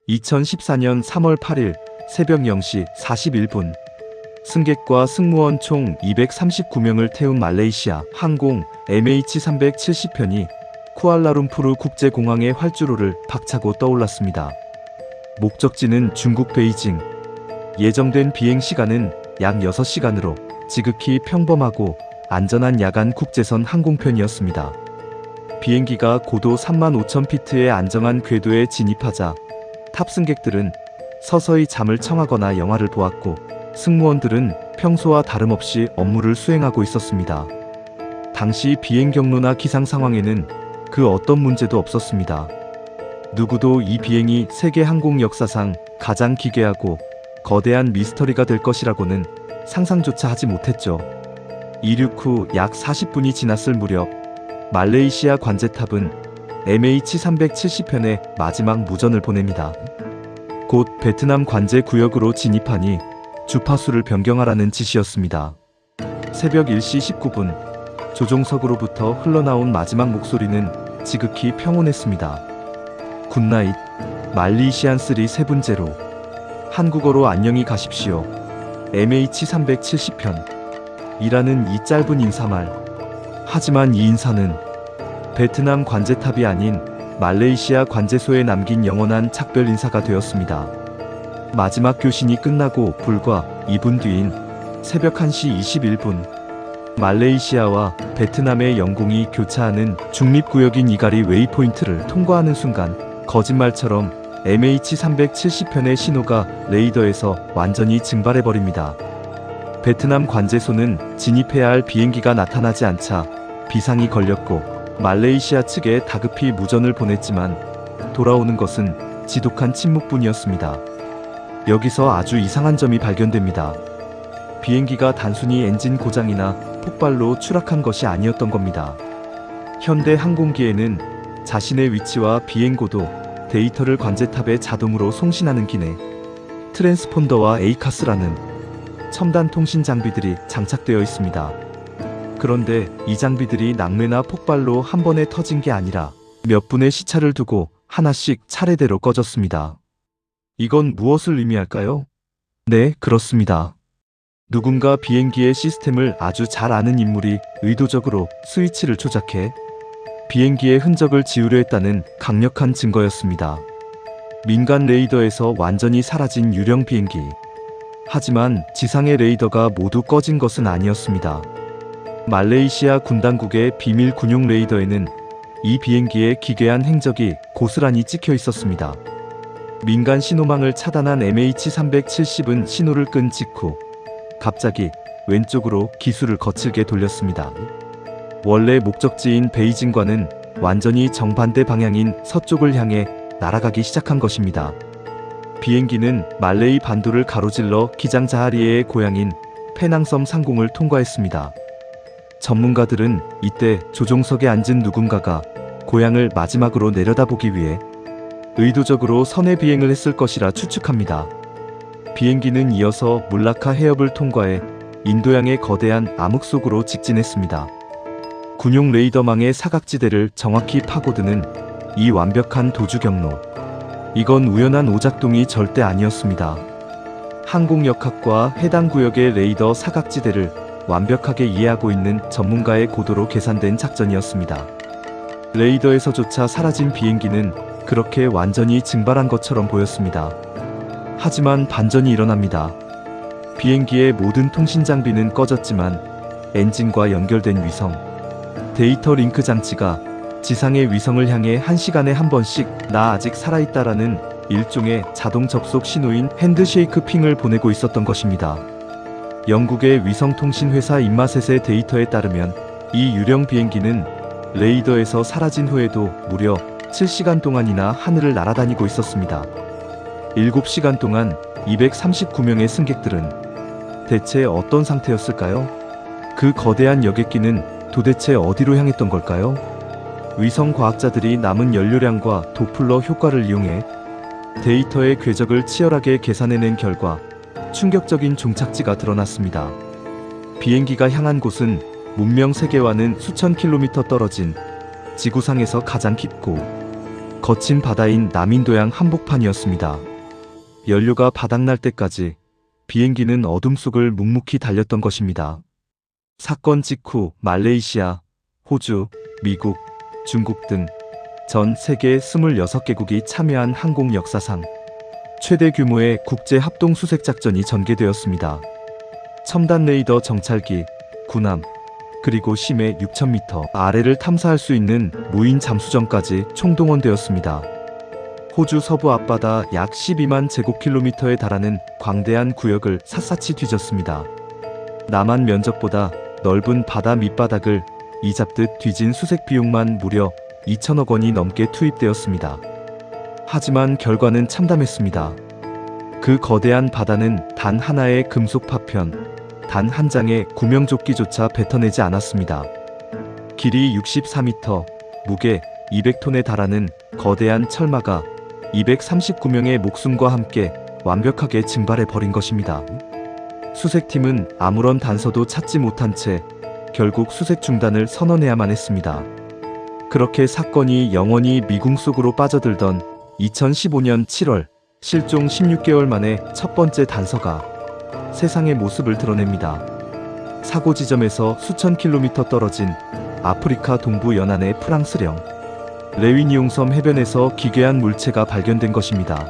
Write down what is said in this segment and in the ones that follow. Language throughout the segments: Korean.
2014년 3월 8일 새벽 0시 41분 승객과 승무원 총 239명을 태운 말레이시아 항공 MH370편이 쿠알라룸푸르 국제공항의 활주로를 박차고 떠올랐습니다. 목적지는 중국 베이징. 예정된 비행 시간은 약 6시간으로 지극히 평범하고 안전한 야간 국제선 항공편이었습니다. 비행기가 고도 35,000피트의 안정한 궤도에 진입하자 탑승객들은 서서히 잠을 청하거나 영화를 보았고 승무원들은 평소와 다름없이 업무를 수행하고 있었습니다. 당시 비행 경로나 기상 상황에는 그 어떤 문제도 없었습니다. 누구도 이 비행이 세계 항공 역사상 가장 기괴하고 거대한 미스터리가 될 것이라고는 상상조차 하지 못했죠. 이륙 후 약 40분이 지났을 무렵 말레이시아 관제탑은 MH370편의 마지막 무전을 보냅니다. 곧 베트남 관제 구역으로 진입하니 주파수를 변경하라는 지시였습니다. 새벽 1시 19분 조종석으로부터 흘러나온 마지막 목소리는 지극히 평온했습니다. 굿나잇, 말리시안 3 세븐제로. 한국어로 안녕히 가십시오. MH370편. 이라는 이 짧은 인사말. 하지만 이 인사는 베트남 관제탑이 아닌 말레이시아 관제소에 남긴 영원한 작별 인사가 되었습니다. 마지막 교신이 끝나고 불과 2분 뒤인 새벽 1시 21분 말레이시아와 베트남의 영공이 교차하는 중립구역인 이가리 웨이포인트를 통과하는 순간 거짓말처럼 MH370편의 신호가 레이더에서 완전히 증발해버립니다. 베트남 관제소는 진입해야 할 비행기가 나타나지 않자 비상이 걸렸고 말레이시아 측에 다급히 무전을 보냈지만 돌아오는 것은 지독한 침묵뿐이었습니다. 여기서 아주 이상한 점이 발견됩니다. 비행기가 단순히 엔진 고장이나 폭발로 추락한 것이 아니었던 겁니다. 현대 항공기에는 자신의 위치와 비행고도, 데이터를 관제탑에 자동으로 송신하는 기내, 트랜스폰더와 에이카스라는 첨단 통신 장비들이 장착되어 있습니다. 그런데 이 장비들이 낙뢰나 폭발로 한 번에 터진 게 아니라 몇 분의 시차를 두고 하나씩 차례대로 꺼졌습니다. 이건 무엇을 의미할까요? 네, 그렇습니다. 누군가 비행기의 시스템을 아주 잘 아는 인물이 의도적으로 스위치를 조작해 비행기의 흔적을 지우려 했다는 강력한 증거였습니다. 민간 레이더에서 완전히 사라진 유령 비행기. 하지만 지상의 레이더가 모두 꺼진 것은 아니었습니다. 말레이시아 군 당국의 비밀 군용 레이더에는 이 비행기의 기괴한 행적이 고스란히 찍혀 있었습니다. 민간 신호망을 차단한 MH370은 신호를 끈 직후 갑자기 왼쪽으로 기수를 거칠게 돌렸습니다. 원래 목적지인 베이징과는 완전히 정반대 방향인 서쪽을 향해 날아가기 시작한 것입니다. 비행기는 말레이 반도를 가로질러 기장자하리에의 고향인 페낭섬 상공을 통과했습니다. 전문가들은 이때 조종석에 앉은 누군가가 고향을 마지막으로 내려다보기 위해 의도적으로 선의 비행을 했을 것이라 추측합니다. 비행기는 이어서 물라카 해협을 통과해 인도양의 거대한 암흑 속으로 직진했습니다. 군용 레이더망의 사각지대를 정확히 파고드는 이 완벽한 도주 경로. 이건 우연한 오작동이 절대 아니었습니다. 항공역학과 해당 구역의 레이더 사각지대를 완벽하게 이해하고 있는 전문가의 고도로 계산된 작전이었습니다. 레이더에서조차 사라진 비행기는 그렇게 완전히 증발한 것처럼 보였습니다. 하지만 반전이 일어납니다. 비행기의 모든 통신 장비는 꺼졌지만 엔진과 연결된 위성, 데이터 링크 장치가 지상의 위성을 향해 1시간에 한 번씩 나 아직 살아있다라는 일종의 자동 접속 신호인 핸드쉐이크 핑을 보내고 있었던 것입니다. 영국의 위성통신회사 인마셋의 데이터에 따르면 이 유령 비행기는 레이더에서 사라진 후에도 무려 7시간 동안이나 하늘을 날아다니고 있었습니다. 7시간 동안 239명의 승객들은 대체 어떤 상태였을까요? 그 거대한 여객기는 도대체 어디로 향했던 걸까요? 위성 과학자들이 남은 연료량과 도플러 효과를 이용해 데이터의 궤적을 치열하게 계산해낸 결과 충격적인 종착지가 드러났습니다. 비행기가 향한 곳은 문명 세계와는 수천 킬로미터 떨어진 지구상에서 가장 깊고 거친 바다인 남인도양 한복판이었습니다. 연료가 바닥날 때까지 비행기는 어둠 속을 묵묵히 달렸던 것입니다. 사건 직후 말레이시아, 호주, 미국, 중국 등 전 세계 26개국이 참여한 항공 역사상 최대 규모의 국제 합동 수색 작전이 전개되었습니다. 첨단 레이더 정찰기, 군함, 그리고 심해 6,000m 아래를 탐사할 수 있는 무인 잠수정까지 총동원되었습니다. 호주 서부 앞바다 약 12만 제곱킬로미터에 달하는 광대한 구역을 샅샅이 뒤졌습니다. 남한 면적보다 넓은 바다 밑바닥을 이잡듯 뒤진 수색 비용만 무려 2천억 원이 넘게 투입되었습니다. 하지만 결과는 참담했습니다. 그 거대한 바다는 단 하나의 금속 파편, 단 한 장의 구명조끼조차 뱉어내지 않았습니다. 길이 64m, 무게 200톤에 달하는 거대한 철마가 239명의 목숨과 함께 완벽하게 증발해버린 것입니다. 수색팀은 아무런 단서도 찾지 못한 채 결국 수색 중단을 선언해야만 했습니다. 그렇게 사건이 영원히 미궁 속으로 빠져들던 2015년 7월, 실종 16개월 만에 첫 번째 단서가 세상의 모습을 드러냅니다. 사고 지점에서 수천 킬로미터 떨어진 아프리카 동부 연안의 프랑스령 레위니옹섬 해변에서 기괴한 물체가 발견된 것입니다.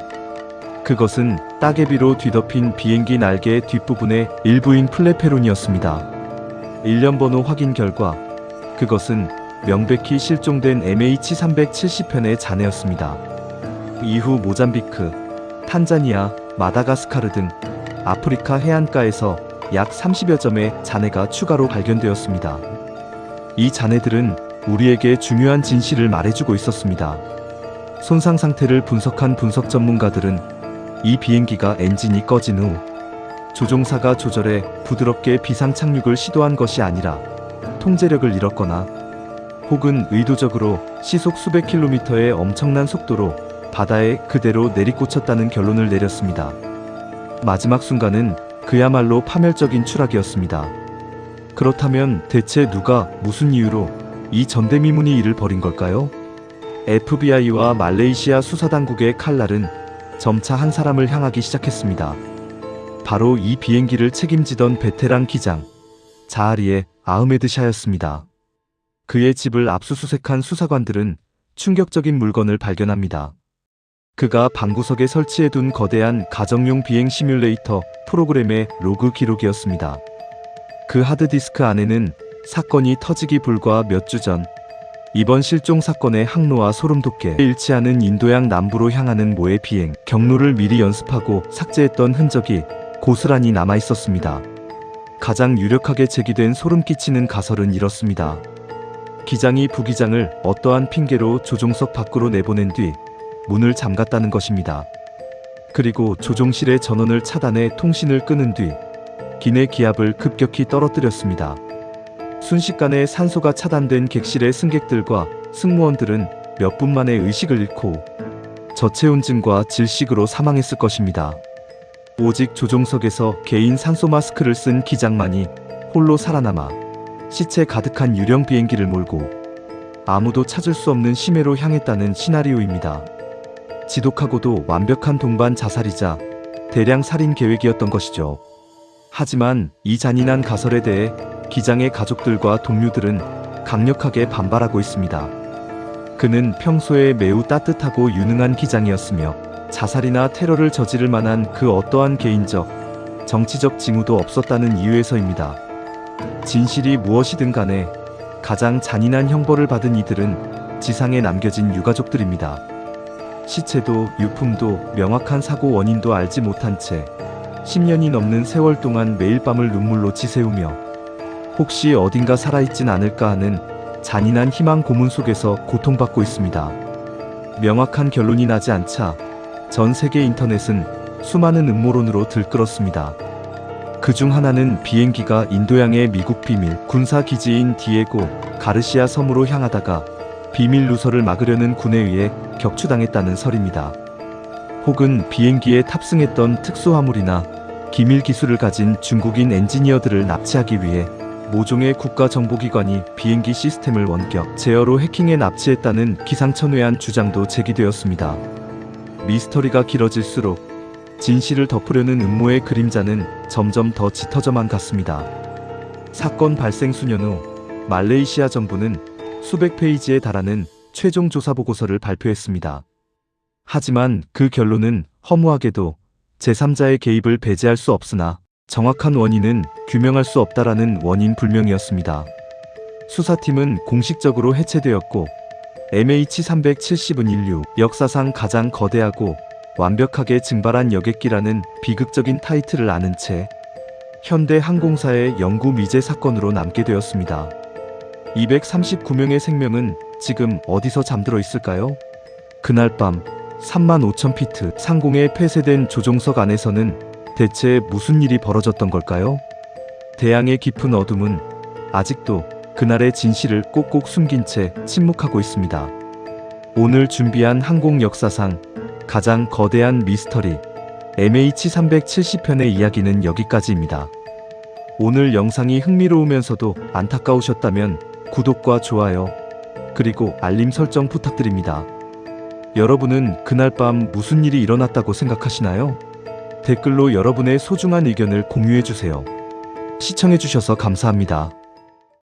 그것은 따개비로 뒤덮인 비행기 날개 뒷부분의 일부인 플레페론이었습니다. 일련 번호 확인 결과 그것은 명백히 실종된 MH370편의 잔해였습니다. 이후 모잠비크, 탄자니아, 마다가스카르 등 아프리카 해안가에서 약 30여 점의 잔해가 추가로 발견되었습니다. 이 잔해들은 우리에게 중요한 진실을 말해주고 있었습니다. 손상 상태를 분석한 분석 전문가들은 이 비행기가 엔진이 꺼진 후 조종사가 조절해 부드럽게 비상 착륙을 시도한 것이 아니라 통제력을 잃었거나 혹은 의도적으로 시속 수백 킬로미터의 엄청난 속도로 바다에 그대로 내리꽂혔다는 결론을 내렸습니다. 마지막 순간은 그야말로 파멸적인 추락이었습니다. 그렇다면 대체 누가 무슨 이유로 이 전대미문의 일을 벌인 걸까요? FBI와 말레이시아 수사당국의 칼날은 점차 한 사람을 향하기 시작했습니다. 바로 이 비행기를 책임지던 베테랑 기장 자하리에 아흐메드 샤였습니다. 그의 집을 압수수색한 수사관들은 충격적인 물건을 발견합니다. 그가 방구석에 설치해둔 거대한 가정용 비행 시뮬레이터 프로그램의 로그 기록이었습니다. 그 하드디스크 안에는 사건이 터지기 불과 몇 주 전 이번 실종 사건의 항로와 소름돋게 일치하는 인도양 남부로 향하는 모의 비행 경로를 미리 연습하고 삭제했던 흔적이 고스란히 남아있었습니다. 가장 유력하게 제기된 소름 끼치는 가설은 이렇습니다. 기장이 부기장을 어떠한 핑계로 조종석 밖으로 내보낸 뒤 문을 잠갔다는 것입니다. 그리고 조종실의 전원을 차단해 통신을 끊은 뒤 기내 기압을 급격히 떨어뜨렸습니다. 순식간에 산소가 차단된 객실의 승객들과 승무원들은 몇 분 만에 의식을 잃고 저체온증과 질식으로 사망했을 것입니다. 오직 조종석에서 개인 산소 마스크를 쓴 기장만이 홀로 살아남아 시체 가득한 유령 비행기를 몰고 아무도 찾을 수 없는 심해로 향했다는 시나리오입니다. 지독하고도 완벽한 동반 자살이자 대량 살인 계획이었던 것이죠. 하지만 이 잔인한 가설에 대해 기장의 가족들과 동료들은 강력하게 반발하고 있습니다. 그는 평소에 매우 따뜻하고 유능한 기장이었으며 자살이나 테러를 저지를 만한 그 어떠한 개인적, 정치적 징후도 없었다는 이유에서입니다. 진실이 무엇이든 간에 가장 잔인한 형벌을 받은 이들은 지상에 남겨진 유가족들입니다. 시체도 유품도 명확한 사고 원인도 알지 못한 채 10년이 넘는 세월 동안 매일 밤을 눈물로 지새우며 혹시 어딘가 살아있진 않을까 하는 잔인한 희망 고문 속에서 고통받고 있습니다. 명확한 결론이 나지 않자 전 세계 인터넷은 수많은 음모론으로 들끓었습니다. 그중 하나는 비행기가 인도양의 미국 비밀 군사기지인 디에고 가르시아 섬으로 향하다가 비밀 누설을 막으려는 군에 의해 격추당했다는 설입니다. 혹은 비행기에 탑승했던 특수화물이나 기밀 기술을 가진 중국인 엔지니어들을 납치하기 위해 모종의 국가정보기관이 비행기 시스템을 원격 제어로 해킹해 납치했다는 기상천외한 주장도 제기되었습니다. 미스터리가 길어질수록 진실을 덮으려는 음모의 그림자는 점점 더 짙어져만 갔습니다. 사건 발생 수년 후 말레이시아 정부는 수백 페이지에 달하는 최종 조사 보고서를 발표했습니다. 하지만 그 결론은 허무하게도 제3자의 개입을 배제할 수 없으나 정확한 원인은 규명할 수 없다라는 원인 불명이었습니다. 수사팀은 공식적으로 해체되었고 MH370은 인류 역사상 가장 거대하고 완벽하게 증발한 여객기라는 비극적인 타이틀을 안은 채 현대 항공사의 영구 미제 사건으로 남게 되었습니다. 239명의 생명은 지금 어디서 잠들어 있을까요? 그날 밤 35,000피트 상공에 폐쇄된 조종석 안에서는 대체 무슨 일이 벌어졌던 걸까요? 대양의 깊은 어둠은 아직도 그날의 진실을 꼭꼭 숨긴 채 침묵하고 있습니다. 오늘 준비한 항공 역사상 가장 거대한 미스터리 MH370편의 이야기는 여기까지입니다. 오늘 영상이 흥미로우면서도 안타까우셨다면 구독과 좋아요 그리고 알림 설정 부탁드립니다. 여러분은 그날 밤 무슨 일이 일어났다고 생각하시나요? 댓글로 여러분의 소중한 의견을 공유해주세요. 시청해주셔서 감사합니다.